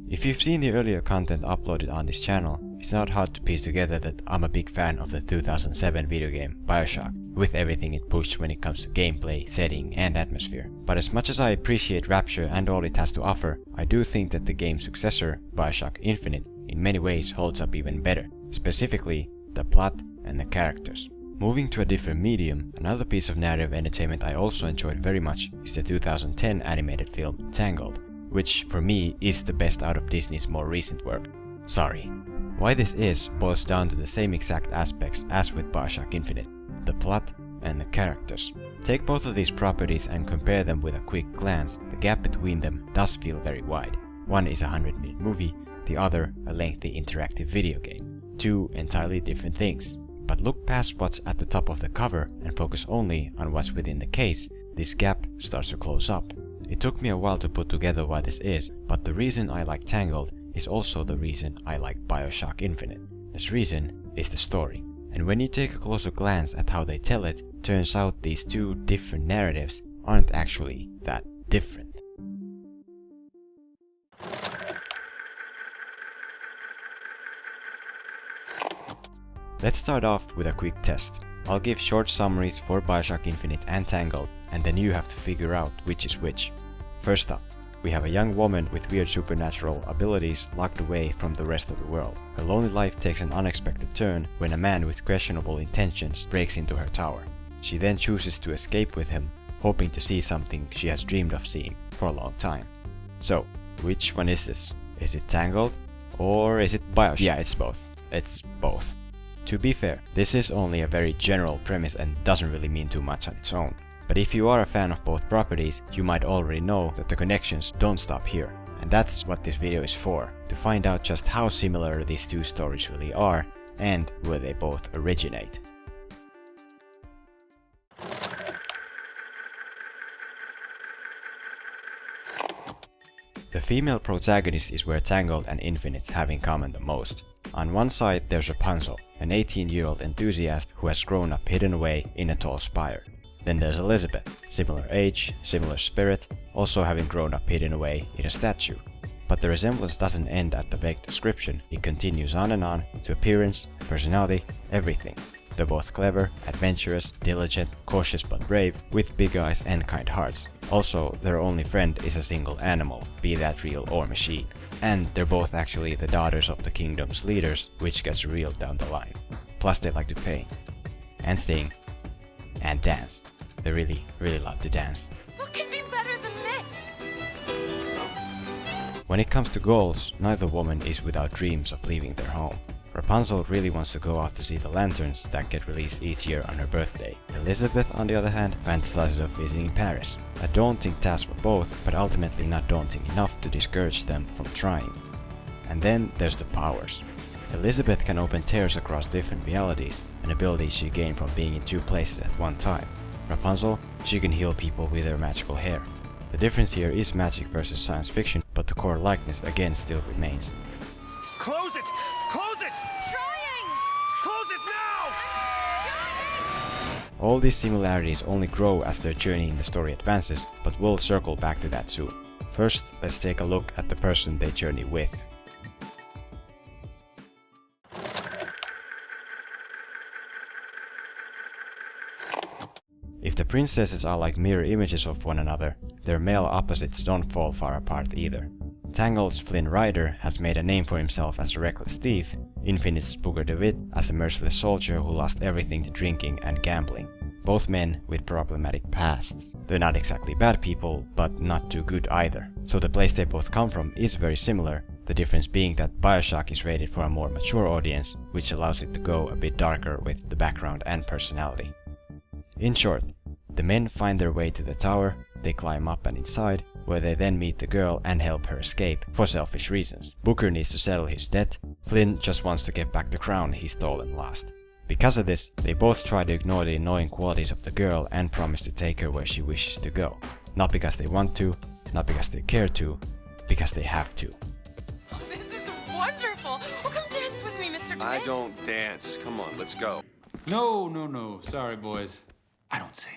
If you've seen the earlier content uploaded on this channel, it's not hard to piece together that I'm a big fan of the 2007 video game Bioshock, with everything it pushed when it comes to gameplay, setting and atmosphere. But as much as I appreciate Rapture and all it has to offer, I do think that the game's successor, Bioshock Infinite, in many ways holds up even better, specifically the plot and the characters. Moving to a different medium, another piece of narrative entertainment I also enjoyed very much is the 2010 animated film Tangled, which for me is the best out of Disney's more recent work. Sorry. Why this is boils down to the same exact aspects as with Bioshock Infinite, the plot and the characters. Take both of these properties and compare them with a quick glance, the gap between them does feel very wide. One is a 100-minute movie, the other a lengthy interactive video game. Two entirely different things. But look past what's at the top of the cover and focus only on what's within the case, this gap starts to close up. It took me a while to put together why this is, but the reason I like Tangled is also the reason I like Bioshock Infinite. This reason is the story. And when you take a closer glance at how they tell it, turns out these two different narratives aren't actually that different. Let's start off with a quick test. I'll give short summaries for Bioshock Infinite and Tangled, and then you have to figure out which is which. First up, we have a young woman with weird supernatural abilities locked away from the rest of the world. Her lonely life takes an unexpected turn when a man with questionable intentions breaks into her tower. She then chooses to escape with him, hoping to see something she has dreamed of seeing for a long time. So, which one is this? Is it Tangled? Or is it Bioshock? Yeah, it's both. It's both. To be fair, this is only a very general premise and doesn't really mean too much on its own. But if you are a fan of both properties, you might already know that the connections don't stop here. And that's what this video is for, to find out just how similar these two stories really are, and where they both originate. The female protagonist is where Tangled and Infinite have in common the most. On one side there's Rapunzel, an 18-year-old enthusiast who has grown up hidden away in a tall spire. Then there's Elizabeth, similar age, similar spirit, also having grown up hidden away in a statue. But the resemblance doesn't end at the vague description, it continues on to appearance, personality, everything. They're both clever, adventurous, diligent, cautious but brave, with big eyes and kind hearts. Also, their only friend is a single animal, be that real or machine. And they're both actually the daughters of the kingdom's leaders, which gets revealed down the line. Plus they like to paint, and sing, and dance. They really love to dance. What could be better than this? When it comes to goals, neither woman is without dreams of leaving their home. Rapunzel really wants to go out to see the lanterns that get released each year on her birthday. Elizabeth, on the other hand, fantasizes of visiting Paris. A daunting task for both, but ultimately not daunting enough to discourage them from trying. And then there's the powers. Elizabeth can open tears across different realities, an ability she gained from being in two places at one time. Rapunzel, she can heal people with her magical hair. The difference here is magic versus science fiction, but the core likeness again still remains. Close it! Close it! Trying! Close it now! All these similarities only grow as their journey in the story advances, but we'll circle back to that soon. First, let's take a look at the person they journey with. If the princesses are like mirror images of one another, their male opposites don't fall far apart either. Tangled's Flynn Rider has made a name for himself as a reckless thief, Infinite's Booker DeWitt as a merciless soldier who lost everything to drinking and gambling. Both men with problematic pasts. They're not exactly bad people, but not too good either. So the place they both come from is very similar, the difference being that Bioshock is rated for a more mature audience, which allows it to go a bit darker with the background and personality. In short, the men find their way to the tower, they climb up and inside, where they then meet the girl and help her escape, for selfish reasons. Booker needs to settle his debt, Flynn just wants to get back the crown he stole and lost. Because of this, they both try to ignore the annoying qualities of the girl and promise to take her where she wishes to go. Not because they want to, not because they care to, because they have to. Oh, this is wonderful! Oh, come dance with me, Mr. I Twin. don't dance. Come on, let's go. No. Sorry, boys. I don't sing.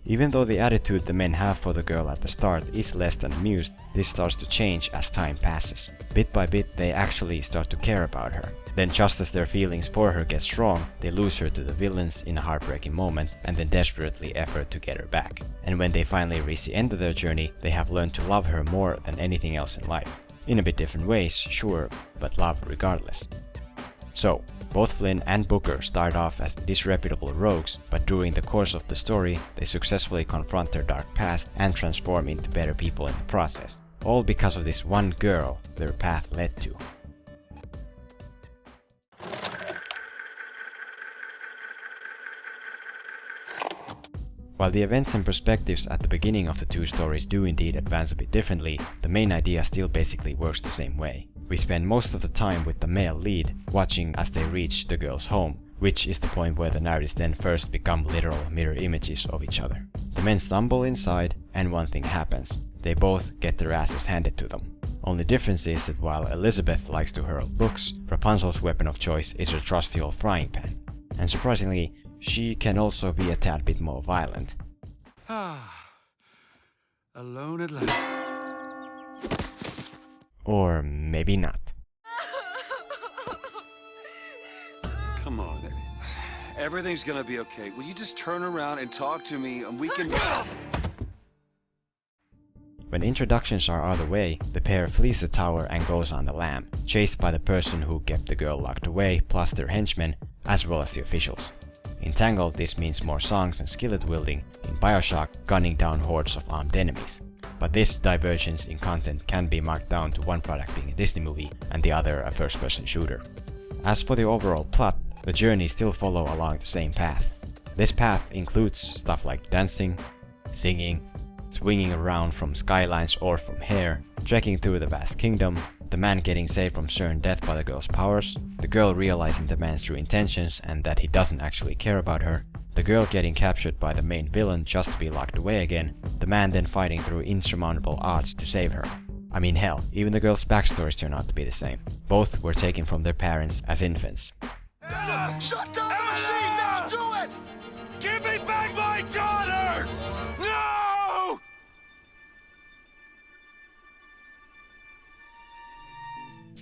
Even though the attitude the men have for the girl at the start is less than amused, this starts to change as time passes. Bit by bit they actually start to care about her. Then just as their feelings for her get strong, they lose her to the villains in a heartbreaking moment and then desperately effort to get her back. And when they finally reach the end of their journey, they have learned to love her more than anything else in life. In a bit different ways, sure, but love regardless. So, both Flynn and Booker start off as disreputable rogues, but during the course of the story, they successfully confront their dark past and transform into better people in the process. All because of this one girl their path led to. While the events and perspectives at the beginning of the two stories do indeed advance a bit differently, the main idea still basically works the same way. We spend most of the time with the male lead, watching as they reach the girl's home, which is the point where the narratives then first become literal mirror images of each other. The men stumble inside, and one thing happens. They both get their asses handed to them. Only difference is that while Elizabeth likes to hurl books, Rapunzel's weapon of choice is her trusty old frying pan. And surprisingly, she can also be a tad bit more violent. Alone at last. Or maybe not. Come on. Everything's gonna be okay. Will you just turn around and talk to me and we can... When introductions are out of the way, the pair flees the tower and goes on the lam, chased by the person who kept the girl locked away, plus their henchmen, as well as the officials. In Tangled, this means more songs and skillet wielding, in Bioshock, gunning down hordes of armed enemies. But this divergence in content can be marked down to one product being a Disney movie and the other a first-person shooter. As for the overall plot, the journeys still follow along the same path. This path includes stuff like dancing, singing, swinging around from skylines or from hair, trekking through the vast kingdom, the man getting saved from certain death by the girl's powers, the girl realizing the man's true intentions and that he doesn't actually care about her, the girl getting captured by the main villain just to be locked away again, the man then fighting through insurmountable odds to save her. I mean hell, even the girl's backstories turn out to be the same. Both were taken from their parents as infants. Shut down the machine now! Do it! Give me back my daughter! No!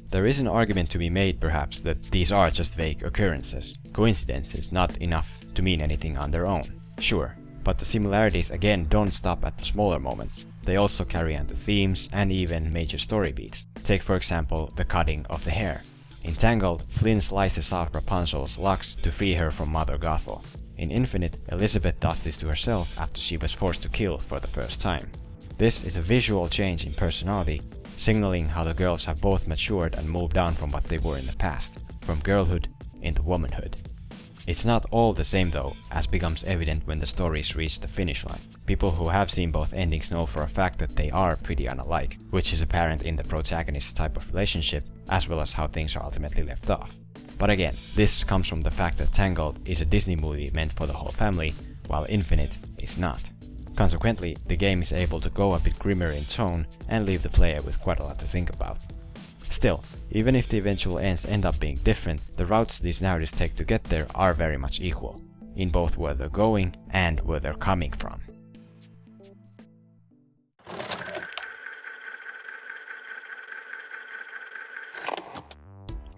There is an argument to be made perhaps that these are just vague occurrences, coincidences not enough to mean anything on their own. Sure, but the similarities again don't stop at the smaller moments. They also carry on to themes and even major story beats. Take for example the cutting of the hair. In Tangled, Flynn slices off Rapunzel's locks to free her from Mother Gothel. In Infinite, Elizabeth does this to herself after she was forced to kill for the first time. This is a visual change in personality, signaling how the girls have both matured and moved on from what they were in the past, from girlhood into womanhood. It's not all the same though, as becomes evident when the stories reach the finish line. People who have seen both endings know for a fact that they are pretty unalike, which is apparent in the protagonist's type of relationship, as well as how things are ultimately left off. But again, this comes from the fact that Tangled is a Disney movie meant for the whole family, while Infinite is not. Consequently, the game is able to go a bit grimmer in tone and leave the player with quite a lot to think about. Still, even if the eventual ends end up being different, the routes these narratives take to get there are very much equal, in both where they're going and where they're coming from.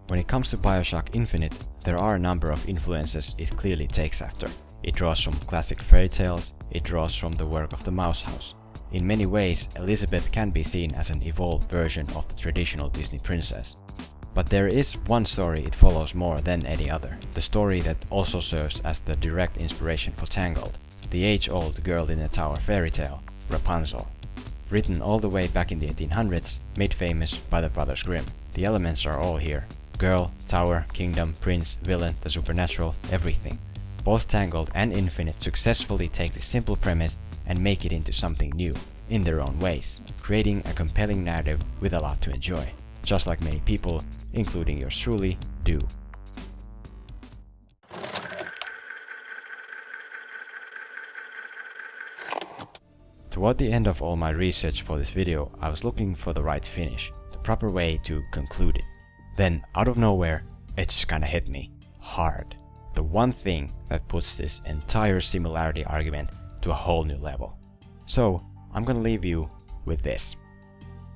When it comes to Bioshock Infinite, there are a number of influences it clearly takes after. It draws from classic fairy tales, it draws from the work of the Mouse House. In many ways, Elizabeth can be seen as an evolved version of the traditional Disney princess. But there is one story it follows more than any other, the story that also serves as the direct inspiration for Tangled, the age-old girl in a tower fairy tale, Rapunzel. Written all the way back in the 1800s, made famous by the Brothers Grimm. The elements are all here. Girl, tower, kingdom, prince, villain, the supernatural, everything. Both Tangled and Infinite successfully take this simple premise and make it into something new, in their own ways, creating a compelling narrative with a lot to enjoy, just like many people, including yours truly, do. Toward the end of all my research for this video, I was looking for the right finish, the proper way to conclude it. Then, out of nowhere, it just kinda hit me. Hard. The one thing that puts this entire similarity argument to a whole new level. So, I'm gonna leave you with this.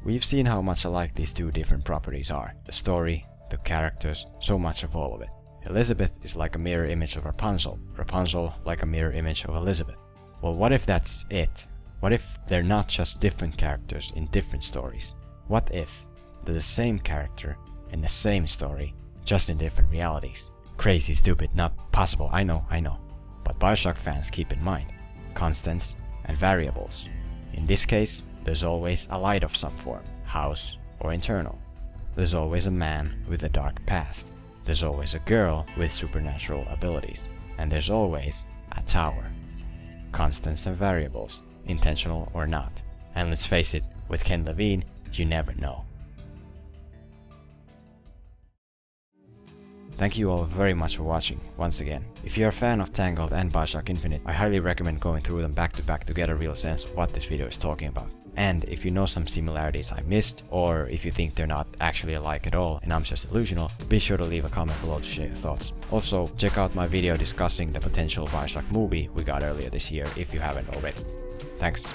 We've seen how much alike these two different properties are. The story, the characters, so much of all of it. Elizabeth is like a mirror image of Rapunzel, Rapunzel like a mirror image of Elizabeth. Well, what if that's it? What if they're not just different characters in different stories? What if they're the same character in the same story, just in different realities? Crazy, stupid, not possible, I know. But Bioshock fans keep in mind constants and variables. In this case, there's always a light of some form, house or internal. There's always a man with a dark past. There's always a girl with supernatural abilities. And there's always a tower. Constants and variables, intentional or not. And let's face it, with Ken Levine, you never know. Thank you all very much for watching, once again. If you're a fan of Tangled and Bioshock Infinite, I highly recommend going through them back to back to get a real sense of what this video is talking about. And if you know some similarities I missed, or if you think they're not actually alike at all and I'm just delusional, be sure to leave a comment below to share your thoughts. Also, check out my video discussing the potential Bioshock movie we got earlier this year if you haven't already. Thanks.